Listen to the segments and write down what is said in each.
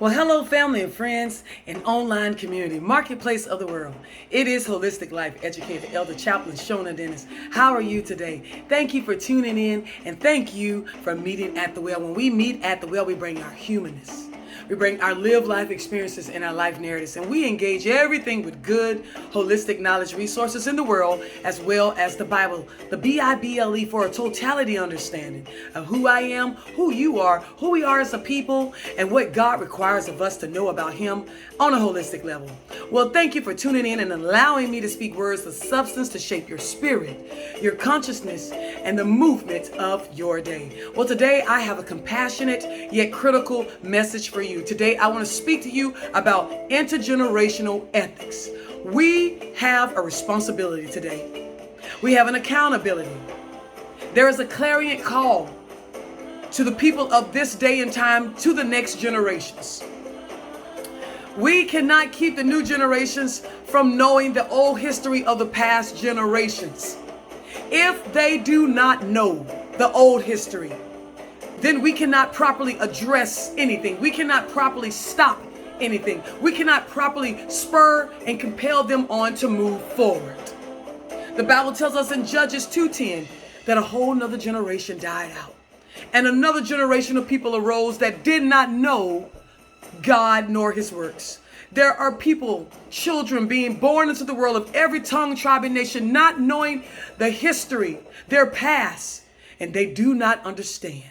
Well, hello, family and friends and online community, marketplace of the world. It is Holistic Life Educator Elder Chaplain Shona Dennis. How are you today? Thank you for tuning in and thank you for meeting at the well. When we meet at the well, we bring our humanness. We bring our live life experiences and our life narratives, and we engage everything with good, holistic knowledge resources in the world, as well as the Bible, the Bible, for a totality understanding of who I am, who you are, who we are as a people, and what God requires of us to know about Him on a holistic level. Well, thank you for tuning in and allowing me to speak words of substance to shape your spirit, your consciousness, and the movement of your day. Well, today I have a compassionate yet critical message for you. Today I want to speak to you about intergenerational ethics. We have a responsibility today. We have an accountability. There is a clarion call to the people of this day and time, to the next generations. We cannot keep the new generations from knowing the old history of the past generations. If they do not know the old history, then we cannot properly address anything. We cannot properly stop anything. We cannot properly spur and compel them on to move forward. The Bible tells us in Judges 2:10 that a whole nother generation died out. And another generation of people arose that did not know God nor His works. There are people, children being born into the world of every tongue, tribe, and nation, not knowing the history, their past, and they do not understand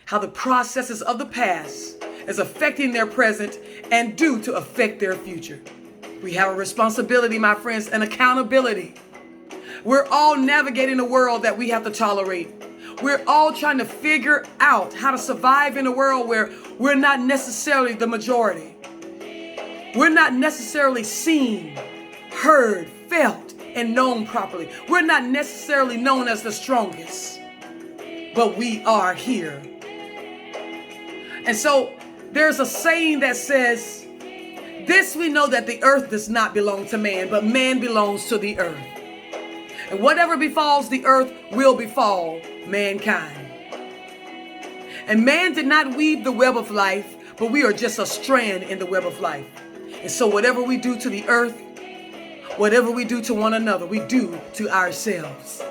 how the processes of the past is affecting their present and due to affect their future. We have a responsibility, my friends, and accountability. We're all navigating a world that we have to tolerate. We're all trying to figure out how to survive in a world where we're not necessarily the majority. We're not necessarily seen, heard, felt, and known properly. We're not necessarily known as the strongest, but we are here. And so there's a saying that says, this we know that the earth does not belong to man, but man belongs to the earth. And whatever befalls the earth will befall mankind. And man did not weave the web of life, but we are just a strand in the web of life. And so whatever we do to the earth, whatever we do to one another, we do to ourselves.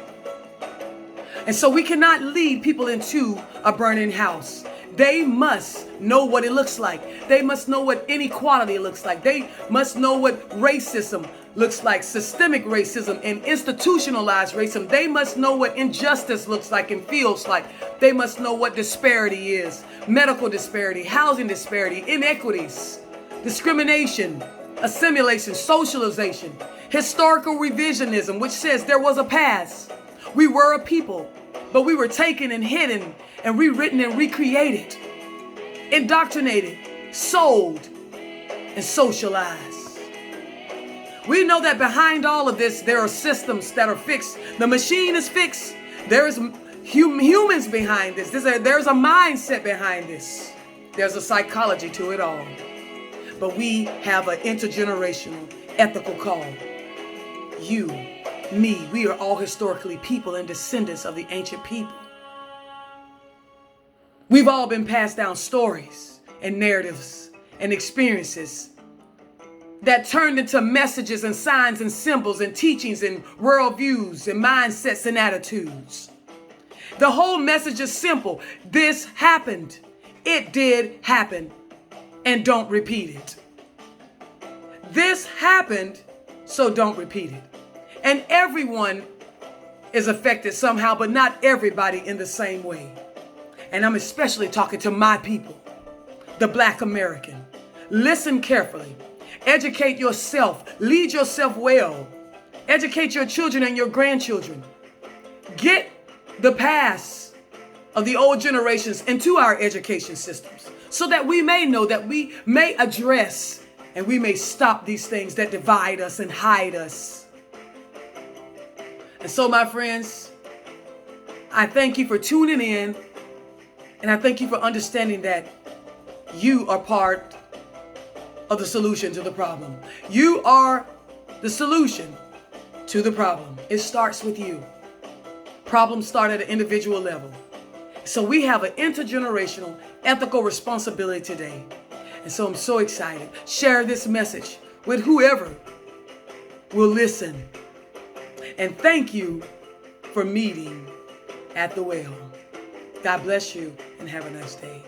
And so we cannot lead people into a burning house. They must know what it looks like. They must know what inequality looks like. They must know what racism looks like, systemic racism and institutionalized racism. They must know what injustice looks like and feels like. They must know what disparity is, medical disparity, housing disparity, inequities, discrimination, assimilation, socialization, historical revisionism, which says there was a past. We were a people, but we were taken and hidden and rewritten and recreated, indoctrinated, sold, and socialized. We know that behind all of this, there are systems that are fixed. The machine is fixed. There is humans behind this. There's a mindset behind this. There's a psychology to it all. But we have an intergenerational ethical call. You, me, we are all historically people and descendants of the ancient people. We've all been passed down stories and narratives and experiences that turned into messages and signs and symbols and teachings and worldviews and mindsets and attitudes. The whole message is simple. This happened. It did happen. And don't repeat it. This happened, so don't repeat it. And everyone is affected somehow, but not everybody in the same way. And I'm especially talking to my people, the Black American. Listen carefully. Educate yourself. Lead yourself well. Educate your children and your grandchildren. Get the past of the old generations into our education systems so that we may know, that we may address, and we may stop these things that divide us and hide us. And so, my friends, I thank you for tuning in, and I thank you for understanding that you are part of the solution to the problem. You are the solution to the problem. It starts with you. Problems start at an individual level. So we have an intergenerational ethical responsibility today. And so I'm so excited. Share this message with whoever will listen. And thank you for meeting at the well. God bless you and have a nice day.